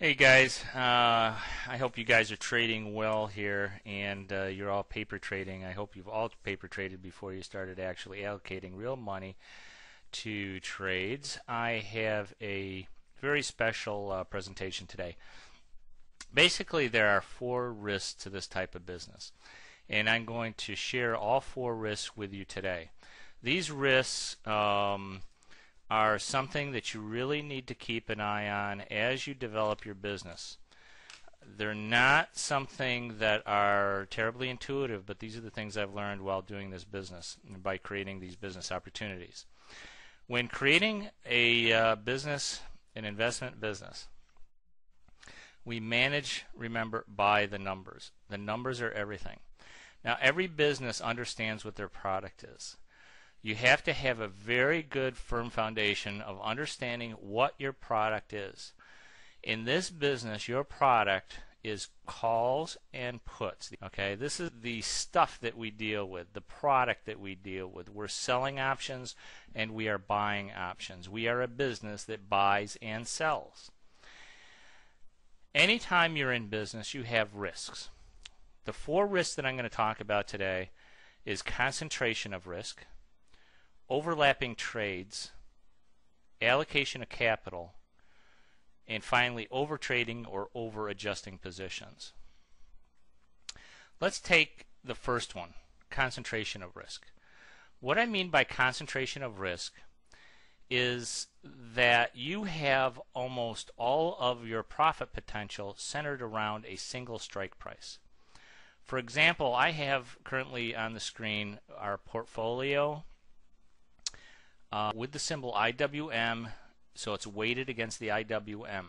Hey guys, I hope you guys are trading well here and you're all paper trading. I hope you've all paper traded before you started actually allocating real money to trades. I have a very special presentation today. Basically, there are 4 risks to this type of business, and I'm going to share all 4 risks with you today. These risks are something that you really need to keep an eye on as you develop your business. They're not something that are terribly intuitive, but these are the things I've learned while doing this business and by creating these business opportunities. When creating a business, an investment business, we manage, remember, by the numbers. The numbers are everything. Now, every business understands what their product is. You have to have a very good firm foundation of understanding what your product is. In this business, your product is calls and puts. Okay, this is the stuff that we deal with, the product that we deal with. We're selling options and we are buying options. We are a business that buys and sells. Anytime you're in business, you have risks. The 4 risks that I'm going to talk about today is concentration of risk, overlapping trades, allocation of capital, and finally overtrading or over adjusting positions. Let's take the first one, concentration of risk. What I mean by concentration of risk is that you have almost all of your profit potential centered around a single strike price. For example, I have currently on the screen our portfolio with the symbol IWM, so it's weighted against the IWM.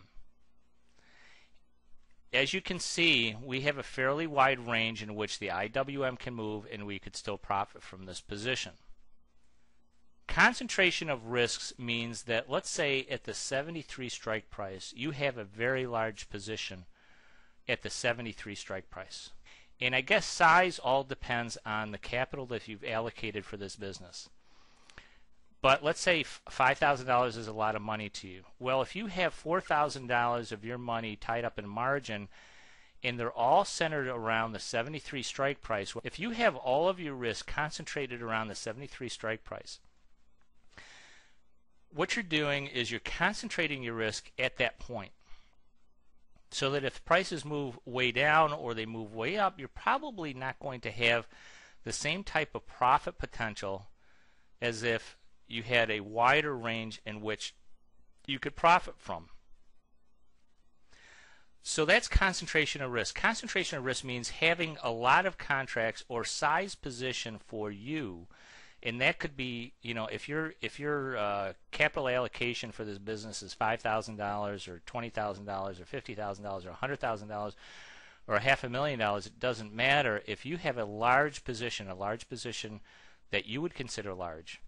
As you can see, we have a fairly wide range in which the IWM can move and we could still profit from this position. Concentration of risks means that, let's say at the 73 strike price, you have a very large position at the 73 strike price. And I guess size all depends on the capital that you've allocated for this business. But let's say $5,000 is a lot of money to you. Well, if you have $4,000 of your money tied up in margin and they're all centered around the 73 strike price, if you have all of your risk concentrated around the 73 strike price, what you're doing is you're concentrating your risk at that point. So that if prices move way down or they move way up, you're probably not going to have the same type of profit potential as if you had a wider range in which you could profit from. So that's concentration of risk. Concentration of risk means having a lot of contracts or size position for you, and that could be, you know, if your capital allocation for this business is $5,000 or $20,000 or $50,000 or $100,000 or $500,000, it doesn't matter. If you have a large position that you would consider large,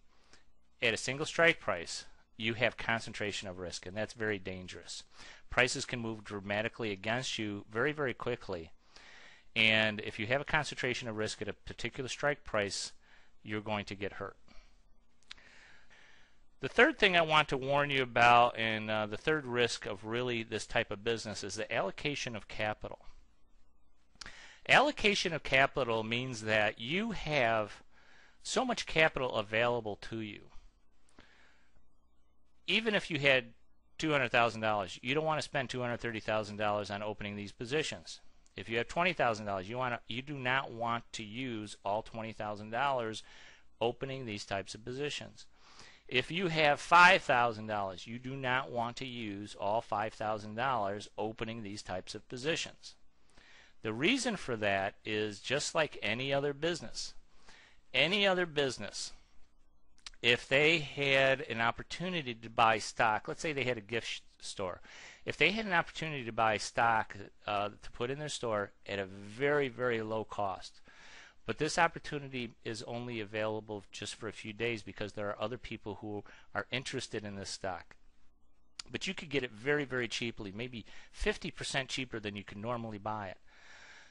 at a single strike price, you have concentration of risk, and that's very dangerous. Prices can move dramatically against you very, very quickly. And if you have a concentration of risk at a particular strike price, you're going to get hurt. The third thing I want to warn you about, and the third risk of really this type of business, is the allocation of capital. Allocation of capital means that you have so much capital available to you. Even if you had $200,000, you don't want to spend $230,000 on opening these positions. If you have $20,000, you do not want to use all $20,000 opening these types of positions. If you have $5,000, you do not want to use all $5,000 opening these types of positions. The reason for that is just like any other business. Any other business, if they had an opportunity to buy stock, let's say they had a gift store, if they had an opportunity to buy stock to put in their store at a very, very low cost, but this opportunity is only available just for a few days because there are other people who are interested in this stock. But you could get it very, very cheaply, maybe 50% cheaper than you can normally buy it.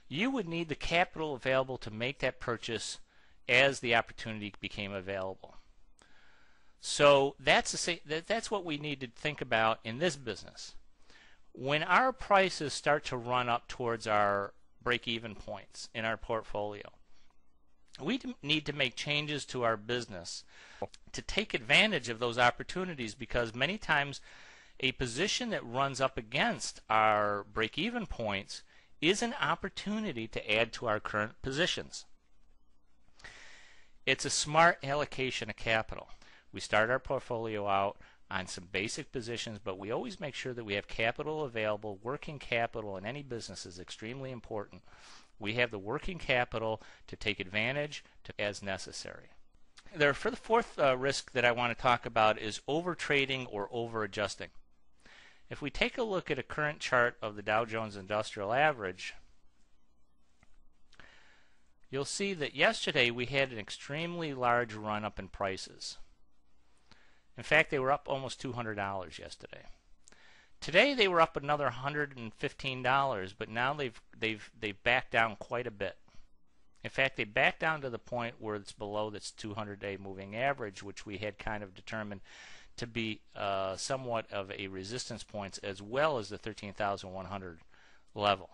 You would need the capital available to make that purchase as the opportunity became available. So that's what we need to think about in this business. When our prices start to run up towards our break-even points in our portfolio, we need to make changes to our business to take advantage of those opportunities, because many times a position that runs up against our break-even points is an opportunity to add to our current positions. It's a smart allocation of capital. We start our portfolio out on some basic positions, but we always make sure that we have capital available. Working capital in any business is extremely important. We have the working capital to take advantage as necessary. For the fourth risk that I want to talk about is over-trading or over-adjusting. If we take a look at a current chart of the Dow Jones Industrial Average, you'll see that yesterday we had an extremely large run up in prices. In fact, they were up almost $200 yesterday. Today they were up another $115, but now they've backed down quite a bit. In fact, they backed down to the point where it's below this 200-day moving average, which we had kind of determined to be somewhat of a resistance point, as well as the 13,100 level.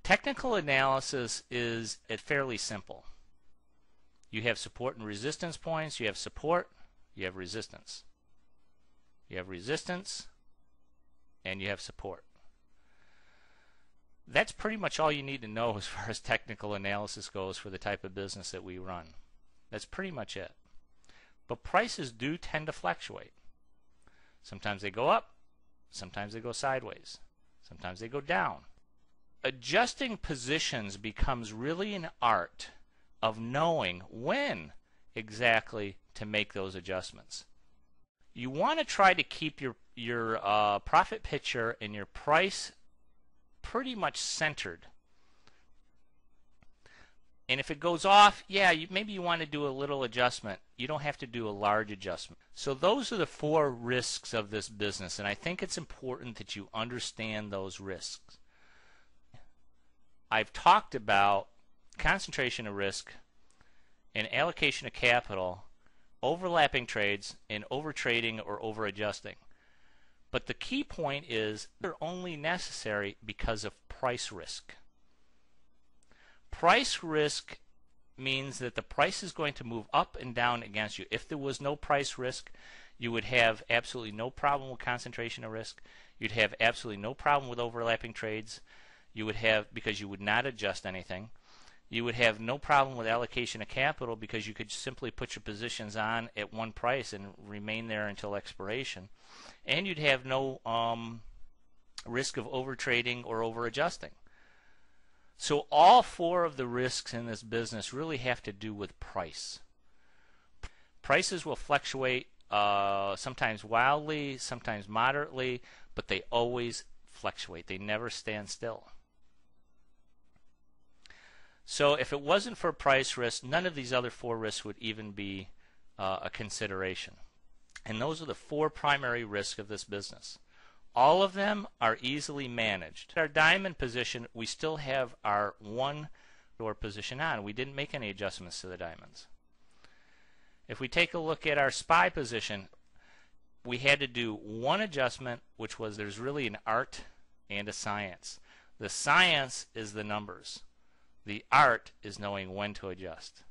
Technical analysis is fairly simple. You have support and resistance points. You have support, you have resistance. You have resistance, and you have support. That's pretty much all you need to know as far as technical analysis goes for the type of business that we run. That's pretty much it. But prices do tend to fluctuate. Sometimes they go up, sometimes they go sideways, sometimes they go down. Adjusting positions becomes really an art of knowing when exactly to make those adjustments. You want to try to keep your profit picture and your price pretty much centered. And if it goes off, yeah, maybe you want to do a little adjustment. You don't have to do a large adjustment. So those are the 4 risks of this business, and I think it's important that you understand those risks. I've talked about concentration of risk and allocation of capital, overlapping trades, and over-trading or over-adjusting. But the key point is they're only necessary because of price risk. Price risk means that the price is going to move up and down against you. If there was no price risk, you would have absolutely no problem with concentration of risk. You'd have absolutely no problem with overlapping trades. You would have, because you would not adjust anything. You would have no problem with allocation of capital, because you could simply put your positions on at one price and remain there until expiration. And you'd have no risk of overtrading or over-adjusting. So all 4 of the risks in this business really have to do with price. Prices will fluctuate sometimes wildly, sometimes moderately, but they always fluctuate. They never stand still. So if it wasn't for price risk, none of these other 4 risks would even be a consideration. And those are the 4 primary risks of this business. All of them are easily managed. Our diamond position, we still have our 1 door position on. We didn't make any adjustments to the diamonds. If we take a look at our SPY position, we had to do 1 adjustment, which was there's really an art and a science. The science is the numbers. The art is knowing when to adjust.